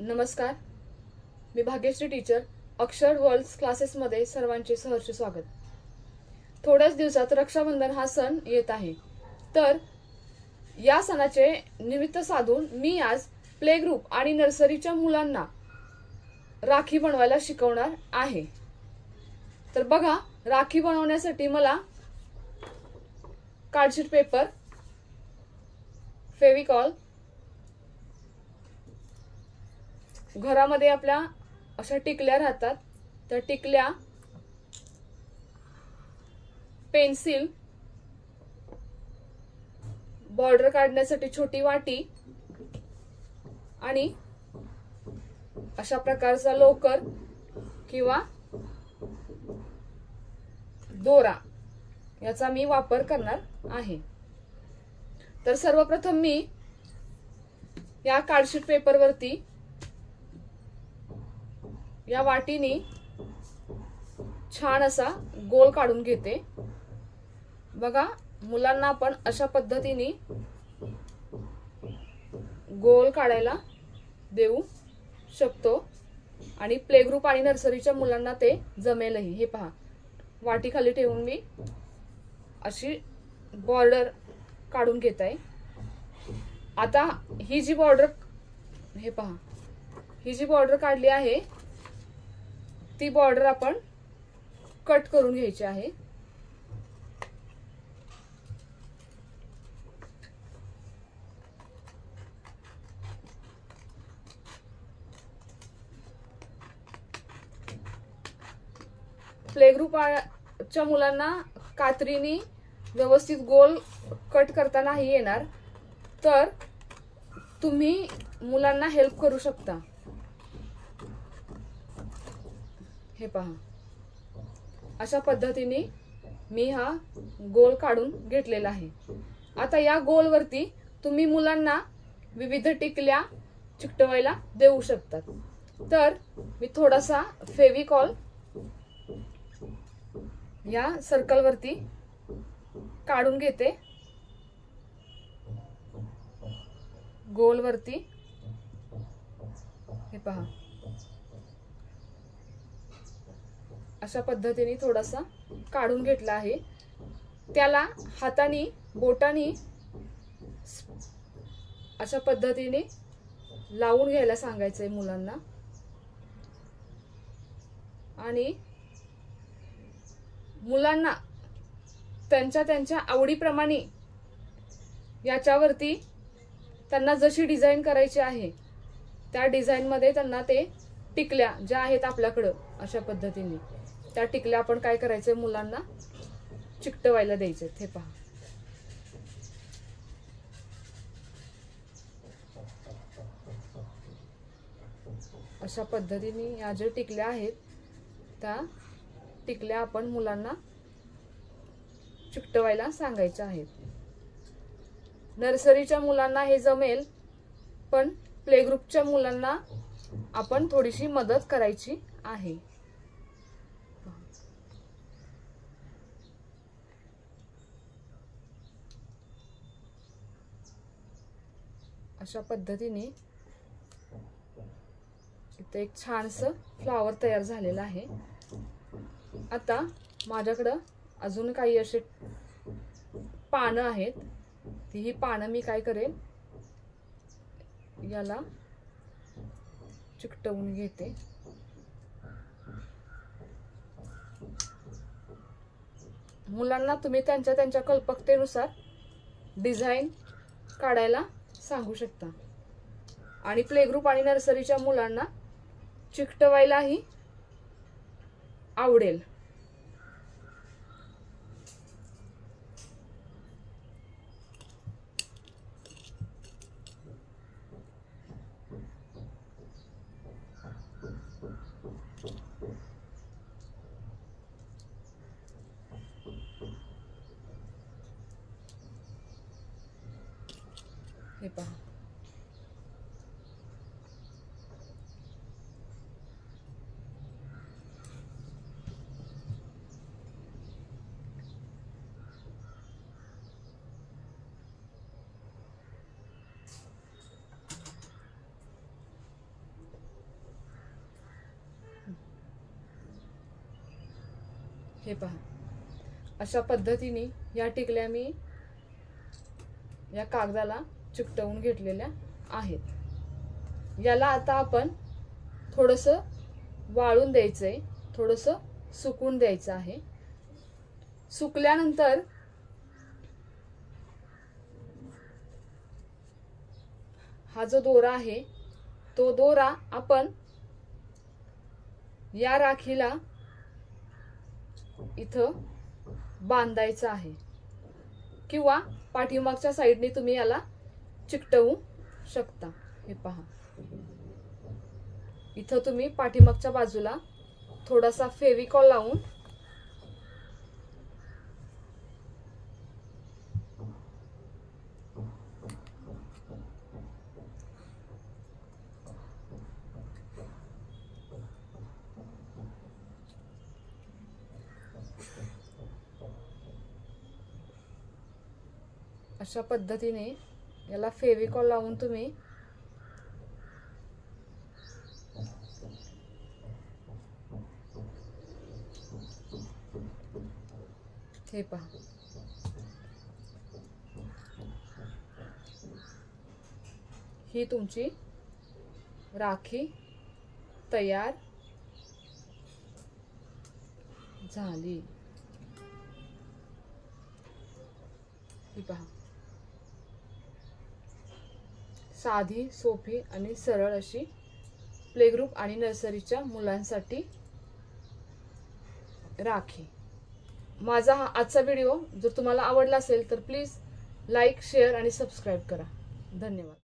नमस्कार, मी भाग्यश्री टीचर अक्षर वर्ल्ड क्लासेसमध्ये सर्वांचे सहर्ष स्वागत। थोड्याच दिवसात रक्षाबंधन हा सण येत आहे, तर या सणाचे निमित्त साधून मी आज प्ले ग्रुप आणि नर्सरीच्या मुलांना राखी बनवायला शिकवणार आहे। तर बघा, राखी बनवण्यासाठी मला कार्डशीट पेपर, फेविकॉल, घरामध्ये आपल्या अशा टिकल्या राहतात त्या टिकल्या, पेन्सिल, बॉर्डर काढण्यासाठी छोटी वाटी आणि अशा प्रकारचा लोकर किंवा दोरा याचा मी वापर करणार आहे। तर सर्वप्रथम मी या कार्डशीट पेपरवरती या वाटीने छान असा गोल काढून घेते। बघा, मुलांना आपण अशा पद्धतीने गोल काढायला देऊ शकतो आणि प्ले ग्रुप आणि नर्सरीच्या मुलांना ते जमेलही। हे पहा, वाटी खाली ठेवून मी अशी बॉर्डर काढून घेत आहे। आता ही जी बॉर्डर, हे पहा, ही जी बॉर्डर काढली आहे ती बॉर्डर आपण कट करून घ्यायची आहे। प्ले ग्रुपच्या मुलांना कात्रीने व्यवस्थित गोल कट करता नाही येणार, तर तुम्ही मुलांना हेल्प करू शकता। हे पहा, अशा पद्धतीने मी हा गोल काढून घेतलेला आहे। आता या गोलवरती तुम्ही मुलांना विविध टिकल्या चिकटवायला देऊ शकतात। तर मी थोडासा फेविकॉल या सर्कलवरती काढून घेते, गोलवरती। हे पहा, अशा पद्धतीने थोडासा काढून घेतला आहे। त्याला हाताने, बोटाने अशा पद्धतीने लावून घ्यायला सांगायचंय मुलांना आणि मुलांना त्यांच्या आवडीप्रमाणे याच्यावरती त्यांना जशी डिझाईन करायची आहे त्या डिझाईन मध्ये त्यांना ते टिकल्या ज्या आहेत आपल्याकडे अशा पद्धतीने त्या टिकल्या आपण काय करायचंय, मुलांना चिकटवायला द्यायचे। हे पहा, अशा पद्धतीने या ज्या टिकल्या आहेत त्या टिकल्या आपण मुलांना चिकटवायला सांगायच्या आहेत। नर्सरीच्या मुलांना हे जमेल, पण प्ले ग्रुपच्या मुलांना आपण थोडीशी मदत करायची आहे। अशा पद्धतीने इथे एक छानसं फ्लावर तयार झालेलं आहे। आता माझ्याकडे अजून काही असे पानं आहेत, ही पानं मी काय करेन, याला चिकटवून घेते। मुलांना तुम्ही त्यांच्या कल्पकतेनुसार डिझाईन काढायला सांगू शकता आणि प्ले ग्रुप आणि नर्सरीच्या मुलांना चिकटवायलाही आवडेल। हे पहा, हे पहा, अशा पद्धतीने या टिकल्या मी या कागदाला चिकटवून घेतलेल्या आहेत। याला आता आपण थोडंसं वाळून द्यायचंय, थोडंसं सुकून द्यायचं आहे। सुकल्यानंतर हा जो दोरा आहे तो दोरा आपण या राखीला इथं बांधायचा आहे, किंवा पाठीमागच्या साईडने तुम्ही याला चिकटवू शकता। हे पहा, इथं तुम्ही पाठीमागच्या बाजूला थोडासा फेविकॉल लावून अशा पद्धतीने याला फेविकॉल लावून तुम्ही हे पहा, ही तुमची राखी तयार झाली। ही पहा, साधी, सोपी आणि सरळ अशी प्ले ग्रुप आणि नर्सरीच्या मुलांसाठी राखी। माझा हा आजचा व्हिडिओ जर तुम्हाला आवडला असेल तर प्लीज लाईक, शेअर आणि सबस्क्राईब करा। धन्यवाद।